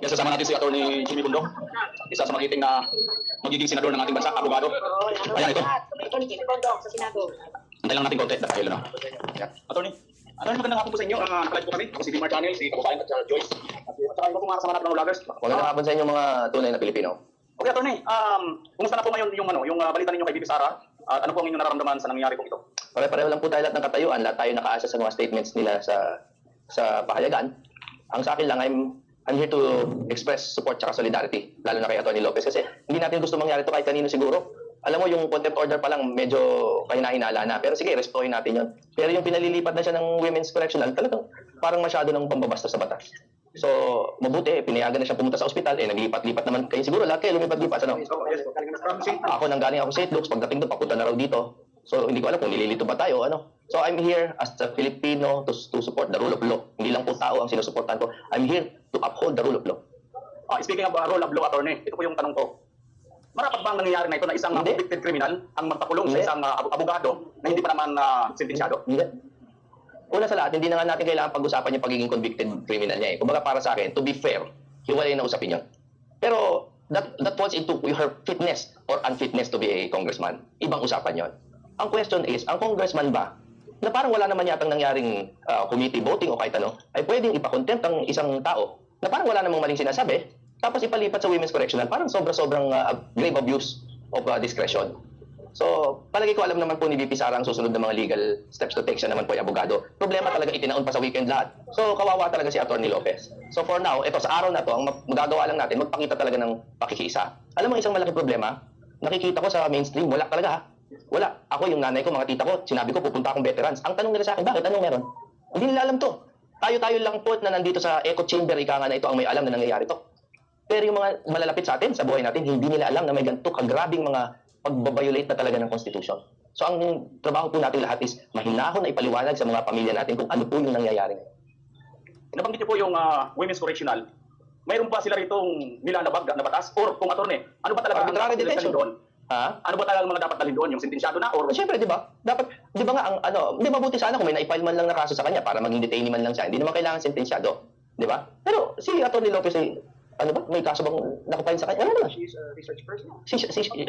Yes, kasama natin si Atty. Jimmy Bundok, isa sa magiting na magiging senador ng ating bansa, abogado. Ayan ito. Atty. Jimmy Bundok sa Senado. Antay lang natin konti, dahil ano. Ayan. Attorney, magandang hapon po sa inyo. Nakalive po kami. Ako si Bimar Channel, si Kababayan at Joyce. At saka iba po mga kasama natin ng vloggers. Magandang hapon sa inyo mga tunay na Pilipino. Okay, Attorney, kumusta na po ngayon yung balita ninyo kay BP Sara? At ano po ang inyong nararamdaman sa nangyayari po ito? Pare-pareho lang po tayo lahat ng katayuan. Lahat tayo nakaasa sa mga statements nila sa pahayagan. Ang sa akin lang, I'm here to express support at solidarity, lalo na kay Atty. Lopez kasi hindi natin gusto mangyari ito kahit kanino siguro. Alam mo, yung contempt order pa lang medyo kahina-hinala na. Pero sige, respetuhin natin yun. Pero yung pinalilipat na siya ng Women's Correctional, talagang parang masyado ng pambabasta sa batas. So, mabuti, pinayagan na siya pumunta sa ospital, naglipat-lipat naman kayo. Siguro lahat kayo lumipat-lipat, ano? Ako nanggaling ako sa St. Luke's, pagdating doon, papunta na raw dito. So, hindi ko alam kung nililito ba tayo, ano? So, I'm here as a Filipino to support the rule of law. Hindi lang po tao ang sinusuportahan ko. I'm here to uphold the rule of law. Speaking of rule of law, Attorney, ito po yung tanong ko. Marapat ba ang nangyayari na ito na isang convicted criminal ang magpakulong sa isang abogado na hindi pa naman sentensyado? Hindi. Una sa lahat, hindi na nga natin kailangan pag-usapan yung pagiging convicted criminal niya. Kumbaga para sa akin, to be fair, hiwalay na usapin yun. Pero that falls into her fitness or unfitness to be a congressman. Ibang usapan yon. Ang question is, ang congressman ba, na parang wala naman yatang nangyaring committee voting o kahit ano, ay pwedeng ipakontempt ang isang tao na parang wala namang maling sinasabi, tapos ipalipat sa Women's Correctional, parang sobrang grave abuse of discretion. So, palagi ko alam naman po ni VP Sara ang susunod na mga legal steps to take. Siya naman po ay abogado. Problema talaga itinaon pa sa weekend lahat. So, kawawa talaga si Atty. Lopez. So, for now, ito sa araw na to, ang magagawa lang natin, magpakita talaga ng pakikisa. Alam mo, isang malaki problema, nakikita ko sa mainstream, wala talaga ha. Wala. Ako, yung nanay ko, mga tita ko, sinabi ko, pupunta akong veterans. Ang tanong nila sa akin, bakit? Anong meron? Hindi nila alam to. Tayo-tayo lang po na nandito sa echo chamber, ika nga na ito ang may alam na nangyayari to. Pero yung mga malalapit sa atin, sa buhay natin, hindi nila alam na may ganito kagrabing mga pagbabiolate na talaga ng Constitution. So ang trabaho po natin lahat is mahinahon na ipaliwanag sa mga pamilya natin kung ano po yung nangyayari. Nabanggit niyo po yung Women's Correctional. Mayroon ba sila ritong nilalabag na batas? Or kung Attorney, ano ba talaga ang Arbitrary dapat detention. doon? Ha? Ano ba talaga ang mga dapat dalhin doon? Yung sentensyado na? Or Siyempre, di ba? Dapat, di ba nga, ang di mabuti sana kung may na-file man lang na kaso sa kanya para maging detainee man lang siya. Hindi naman kailangan sentensyado. Di ba? Pero si Atty. Lopez ay, ano ba? May kaso bang nakapile sa kanya? Ano naman? She's a research person.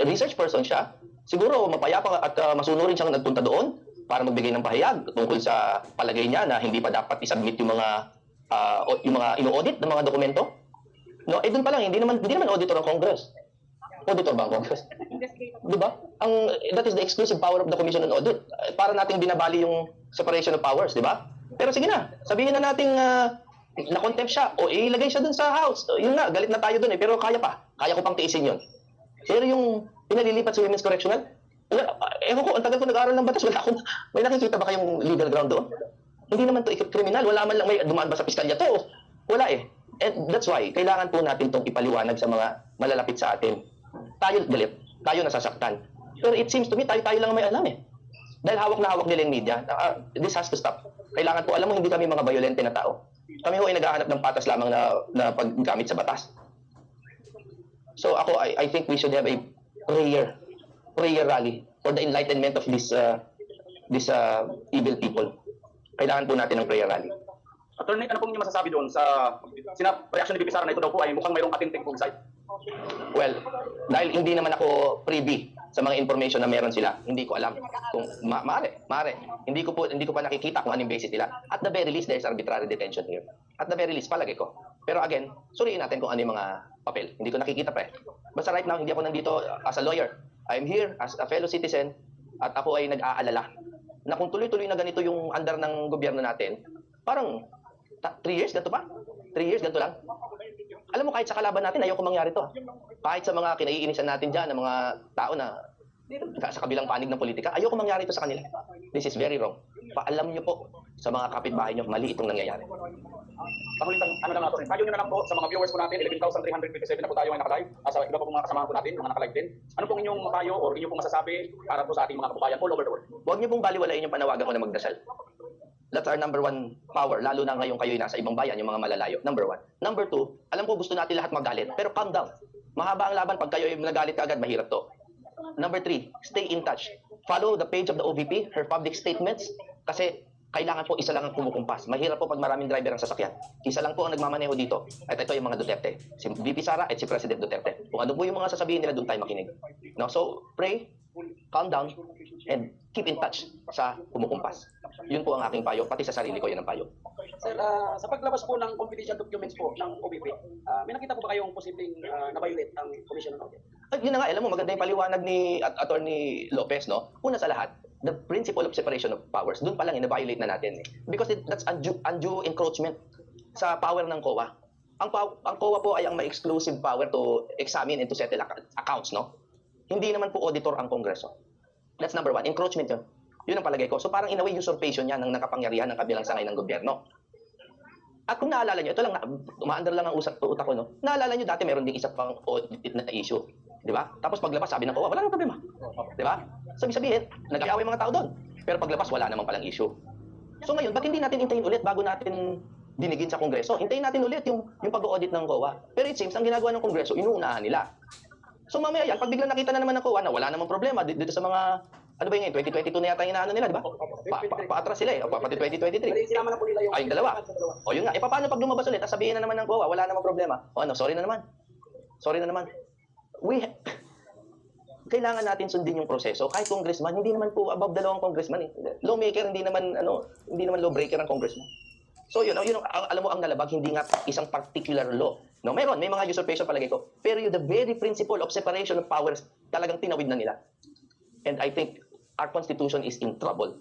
Research person siya. Siguro mapayapa at masunurin siyang nagpunta doon para magbigay ng pahayag tungkol sa palagay niya na hindi pa dapat i-submit yung mga ino-audit ng mga dokumento. No, doon pa lang hindi naman auditor ng Congress. Auditor ba ang Congress? Di ba? That is the exclusive power of the Commission on Audit. Para nating binabali yung separation of powers, di ba? Pero sige na, sabihin na nating na-contempt siya o ilagay siya dun sa House. Yun nga, galit na tayo dun pero kaya pa. Kaya ko pang tiisin yun. Pero yung pinalilipat sa Women's Correctional, ewan ko, ang tagal ko nag-aaral ng batas, may nakikita ba kayong legal ground doon? Hindi naman to kriminal, wala man lang may dumaan ba sa piskalya to? Wala eh. And that's why, kailangan po natin itong ipaliwanag sa mga malalapit sa atin. Tayo galit, tayo nasasaktan. Pero it seems to me, tayo lang may alam eh. Dahil hawak na hawak nila yung media, this has to stop. Kailangan po, alam mo, hindi kami mga violente na tao. Kami ho ay naghahanap ng patas lamang na paggamit sa batas. So ako, I think we should have a prayer rally for the enlightenment of this evil people. Kailangan po natin ng prayer rally. Attorney, ano pong inyo masasabi doon sa reaction ni BP Sara na ito daw po ay mukhang mayroong atinting homicide? Well, dahil hindi naman ako privy sa mga information na meron sila, hindi ko alam kung maaari. Hindi ko pa nakikita kung anong basis nila. At the very least, there's arbitrary detention here. At the very least, palagi ko. Pero again, suriin natin kung ano yung mga papel. Hindi ko nakikita pre. Basta right now, hindi ako nandito as a lawyer. I'm here as a fellow citizen at ako ay nag-aalala na kung tuloy-tuloy na ganito yung andar ng gobyerno natin, parang 3 years, ganito pa? 3 years, ganito lang? Alam mo, kahit sa kalaban natin, ayoko mangyari to. Kahit sa mga kinaiinisan natin dyan, ng mga tao na sa kabilang panig ng politika, ayoko mangyari ito sa kanila. This is very wrong. Paalam niyo po sa mga kapitbahay niyo, mali itong nangyayari. Pakulitan, ano lang natin, payo nyo na lang po sa mga viewers po natin, 11,357 na po tayo ay nakalive, sa iba po mga kasamahan po natin, mga nakalive din. Ano pong inyong payo o inyong pong masasabi para po sa ating mga kababayan all over the world? Huwag niyo pong baliwalain yung panawagan ko na magdasal. That's our number one power, lalo na ngayon kayo'y nasa ibang bayan, yung mga malalayo. Number 1. Number 2, alam ko gusto natin lahat magalit, pero calm down. Mahaba ang laban, pag kayo'y nagalit ka agad, mahirap to. Number 3, stay in touch. Follow the page of the OVP, her public statements, kasi kailangan po isa lang ang kumukumpas. Mahirap po pag maraming driver ang sasakyan. Isa lang po ang nagmamaneho dito. At ito yung mga Duterte. Si VP Sara at si President Duterte. Kung ano po yung mga sasabihin nila, doon tayo makinig. No? So, pray, calm down, and keep in touch sa kumukumpas. Yun po ang aking payo. Pati sa sarili ko, yun ang payo. Sir, sa paglabas po ng confidential documents po ng OBP, may nakita po ba kayong posibleng na-violate ang Commission on Audit? Yun na nga, alam mo, maganda yung paliwanag ni Attorney Lopez, no? Una sa lahat, the principle of separation of powers, doon pa lang, na-violate na natin. Because that's undue encroachment sa power ng COA. Ang COA po ay ang may exclusive power to examine and to settle accounts, no? Hindi naman po auditor ang Kongreso. That's number one, encroachment yun. Yun ang palagay ko. So parang in a way, usurpation yan ng nakapangyarihan ng kabilang sangay ng gobyerno. At kung naalala nyo, ito lang, umaandar lang ang utak ko, no? Naalala nyo, dati meron ding isa pang audit na issue. Di ba? Tapos paglabas, sabi ng COA, wala nang problema. Di ba? Sabihin, nag-aaway mga tao doon. Pero paglabas, wala namang palang issue. So ngayon, ba't hindi natin hintayin ulit bago natin dinigin sa Kongreso? Hintayin natin ulit yung pag-audit ng COA. Pero it seems, ang ginagawa ng Kongreso, inuunahan nila. So mamaya yan, pag biglang nakita na naman ng COA na wala namang problema dito sa mga, ano ba yun, 2022 na yata yung inaano nila, di ba? Paatras sila eh, pati 2023. Sinama na po nila yung... Ay, yung dalawa. O yun nga, paano pag lumabas ulit, sabihin na naman ng COA, wala namang problema. O ano, sorry na naman. Sorry na naman. Kailangan natin sundin yung proseso. Kahit congressman, hindi naman po above dalawang congressman eh. Lawmaker, hindi naman lawbreaker ang congressman. So yun, alam mo ang nalabag, hindi nga isang particular law. No, may mga usurpation palagay ko. Pero yung the very principle of separation of powers, talagang tinawid na nila. And I think our Constitution is in trouble.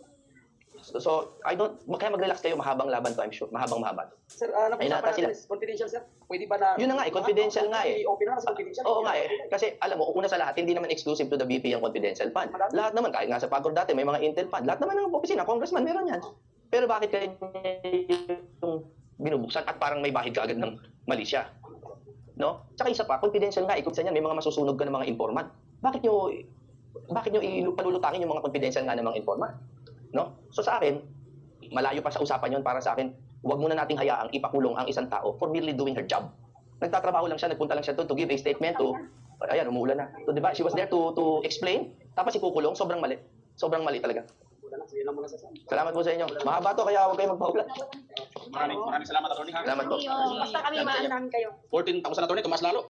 So kaya mag-relax kayo, mahabang laban to, I'm sure. Mahaba. Sir, Ay, nata sila. confidential, sir? Pwede ba na... Yun na nga eh, confidential nga eh. I-open na sa confidential? Oo nga eh. Kasi alam mo, una sa lahat, hindi naman exclusive to the VP ang confidential fund. Lahat naman, kahit nga sa Pagod dati, may mga Intel fund. Lahat naman ng opisina, congressman, meron yan. Pero bakit kayo yung binubuksan at parang may bahid ka agad ng mali siya? No? Tsaka isa pa, confidential nga, ikot sa niyan, may mga masusunog ka ng mga informant. Bakit nyo palulutangin yung mga confidential nga ng mga informant? No? So sa akin, malayo pa sa usapan yon para sa akin, huwag muna nating hayaang ipakulong ang isang tao for merely doing her job. Nagtatrabaho lang siya, nagpunta lang siya to give a statement to, ayan, umuulan na. So, diba? She was there to explain, tapos ikukulong, sobrang mali. Sobrang mali talaga. Salamat po sa inyo. Mahaba to, kaya huwag kayo magpahula. Maraming salamat, Atty. Salamat po. Basta kami maan namin kayo. 14,000 na, Atty. Tumas lalo.